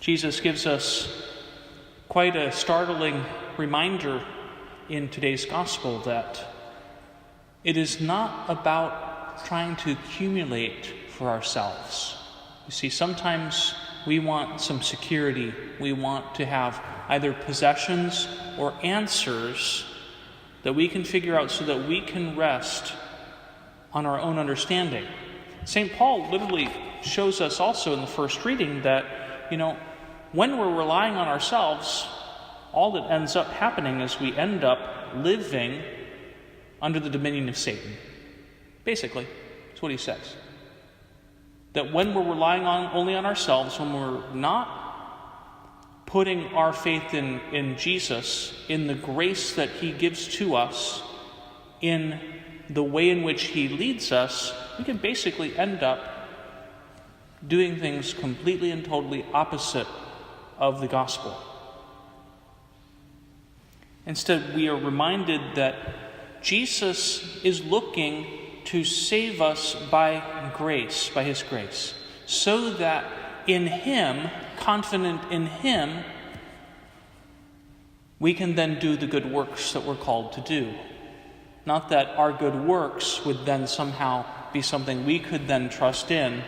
Jesus gives us quite a startling reminder in today's gospel that it is not about trying to accumulate for ourselves. You see, sometimes we want some security. We want to have either possessions or answers that we can figure out so that we can rest on our own understanding. St. Paul literally shows us also in the first reading that, when we're relying on ourselves, all that ends up happening is we end up living under the dominion of Satan. Basically, that's what he says. That when we're relying only on ourselves, when we're not putting our faith in Jesus, in the grace that he gives to us, in the way in which he leads us, we can basically end up doing things completely and totally opposite of the gospel. Instead, we are reminded that Jesus is looking to save us by grace, by his grace, so that in him, confident in him, we can then do the good works that we're called to do. Not that our good works would then somehow be something we could then trust in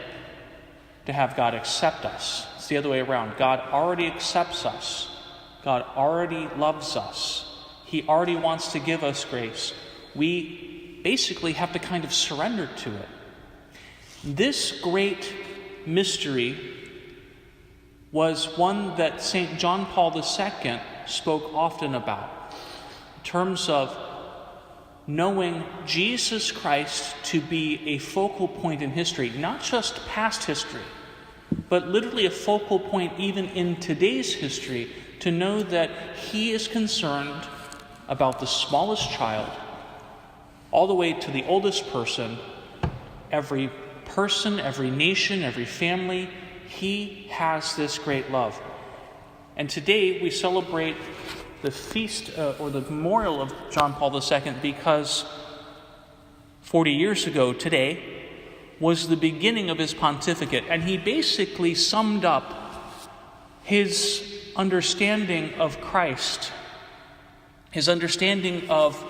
to have God accept us. It's the other way around. God already accepts us. God already loves us. He already wants to give us grace. We basically have to kind of surrender to it. This great mystery was one that St. John Paul II spoke often about, in terms of knowing Jesus Christ to be a focal point in history, not just past history, but literally a focal point even in today's history, to know that he is concerned about the smallest child, all the way to the oldest person, every nation, every family. He has this great love. And today we celebrate the feast or the memorial of John Paul II because 40 years ago today was the beginning of his pontificate. And he basically summed up his understanding of Christ, his understanding of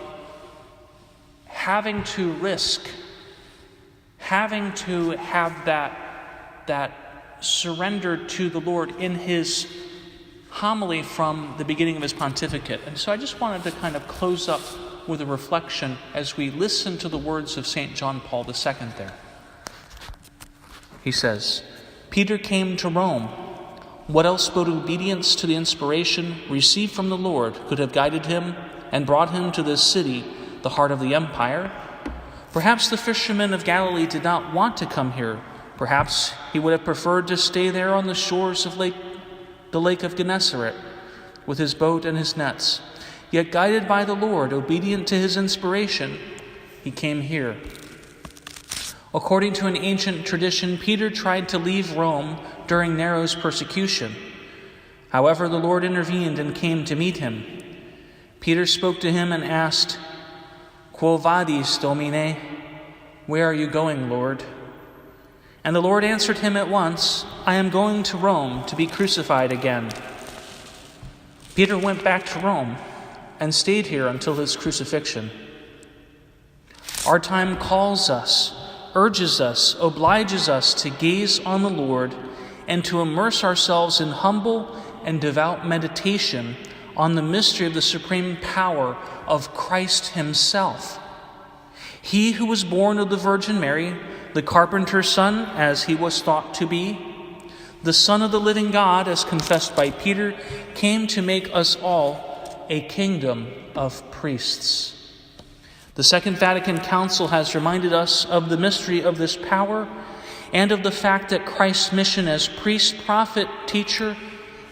having to risk, having to have that surrender to the Lord in his homily from the beginning of his pontificate. And so I just wanted to kind of close up with a reflection as we listen to the words of St. John Paul II there. He says, "Peter came to Rome. What else but obedience to the inspiration received from the Lord could have guided him and brought him to this city, the heart of the empire? Perhaps the fishermen of Galilee did not want to come here. Perhaps he would have preferred to stay there on the shores of the lake of Gennesaret with his boat and his nets. Yet guided by the Lord, obedient to his inspiration, he came here. According to an ancient tradition, Peter tried to leave Rome during Nero's persecution. However, the Lord intervened and came to meet him. Peter spoke to him and asked, 'Quo vadis, Domine?' 'Where are you going, Lord?' And the Lord answered him at once, 'I am going to Rome to be crucified again.' Peter went back to Rome and stayed here until his crucifixion. Our time calls us, urges us, obliges us to gaze on the Lord and to immerse ourselves in humble and devout meditation on the mystery of the supreme power of Christ himself. He who was born of the Virgin Mary, the carpenter's son, as he was thought to be, the Son of the living God, as confessed by Peter, came to make us all a kingdom of priests. The Second Vatican Council has reminded us of the mystery of this power and of the fact that Christ's mission as priest, prophet, teacher,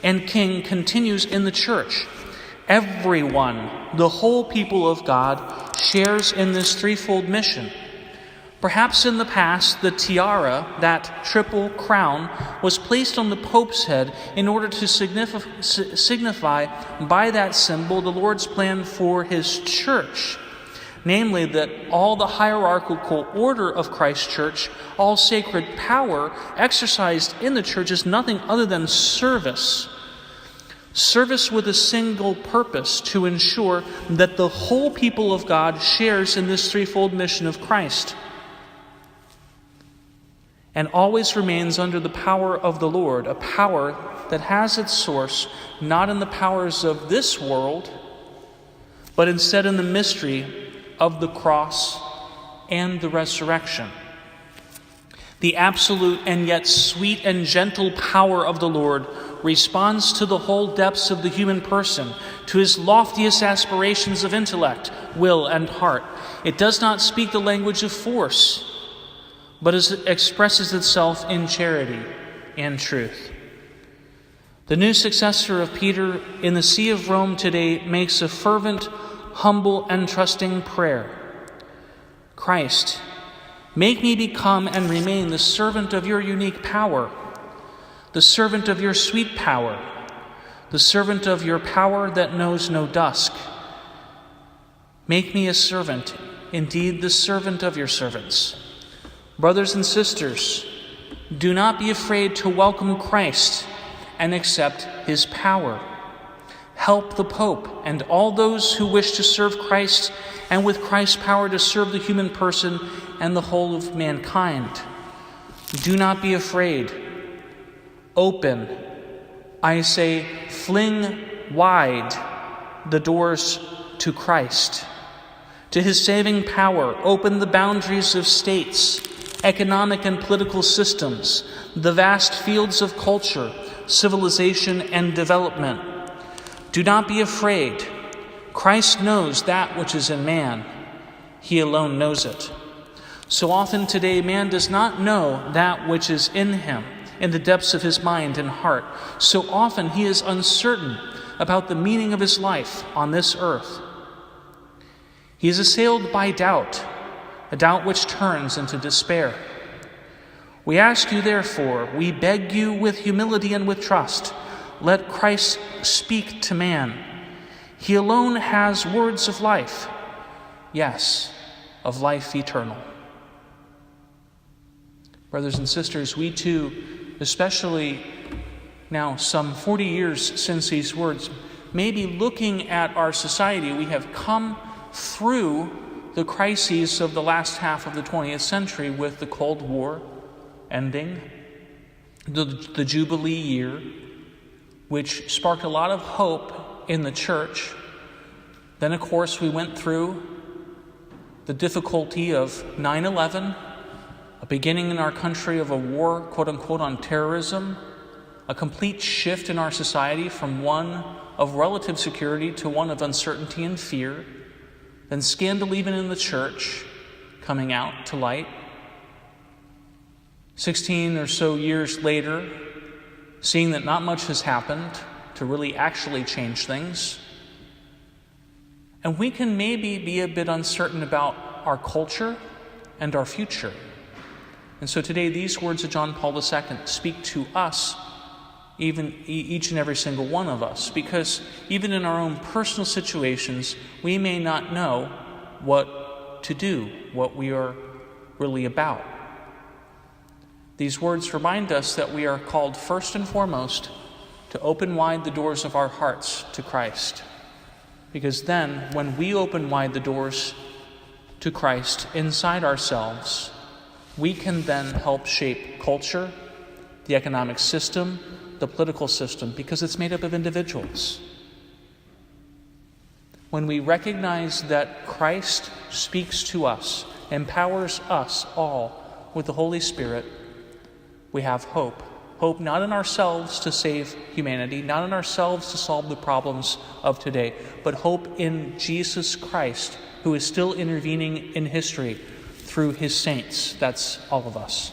and king continues in the Church. Everyone, the whole people of God, shares in this threefold mission. Perhaps in the past, the tiara, that triple crown, was placed on the Pope's head in order to signify by that symbol the Lord's plan for his church. namely that all the hierarchical order of Christ's church, all sacred power exercised in the church is nothing other than service. Service with a single purpose, to ensure that the whole people of God shares in this threefold mission of Christ, and always remains under the power of the Lord, a power that has its source not in the powers of this world, but instead in the mystery of the cross and the resurrection. The absolute and yet sweet and gentle power of the Lord responds to the whole depths of the human person, to his loftiest aspirations of intellect, will, and heart. It does not speak the language of force, but expresses itself in charity and truth. The new successor of Peter in the See of Rome today makes a fervent, humble, and trusting prayer. Christ, make me become and remain the servant of your unique power, the servant of your sweet power, the servant of your power that knows no dusk. Make me a servant, indeed the servant of your servants. Brothers and sisters, do not be afraid to welcome Christ and accept his power. Help the Pope and all those who wish to serve Christ, and with Christ's power to serve the human person and the whole of mankind. Do not be afraid. Open, I say, fling wide the doors to Christ, to his saving power. Open the boundaries of states, economic and political systems, the vast fields of culture, civilization, and development. Do not be afraid. Christ knows that which is in man. He alone knows it. So often today, man does not know that which is in him, in the depths of his mind and heart. So often he is uncertain about the meaning of his life on this earth. He is assailed by doubt, a doubt which turns into despair. We ask you, therefore, we beg you with humility and with trust, let Christ speak to man. He alone has words of life, yes, of life eternal. Brothers and sisters, we too, especially now some 40 years since these words, may be looking at our society. We have come through the crises of the last half of the 20th century with the Cold War ending, the Jubilee year, which sparked a lot of hope in the church. Then, of course, we went through the difficulty of 9/11, a beginning in our country of a war, quote-unquote, on terrorism, a complete shift in our society from one of relative security to one of uncertainty and fear, then scandal even in the church coming out to light. 16 or so years later, seeing that not much has happened to really actually change things. And we can maybe be a bit uncertain about our culture and our future. And so today, these words of John Paul II speak to us, even each and every single one of us, because even in our own personal situations, we may not know what to do, what we are really about. These words remind us that we are called first and foremost to open wide the doors of our hearts to Christ. Because then, when we open wide the doors to Christ inside ourselves, we can then help shape culture, the economic system, the political system, because it's made up of individuals. When we recognize that Christ speaks to us, empowers us all with the Holy Spirit, we have hope. Hope not in ourselves to save humanity, not in ourselves to solve the problems of today, but hope in Jesus Christ, who is still intervening in history through his saints. That's all of us.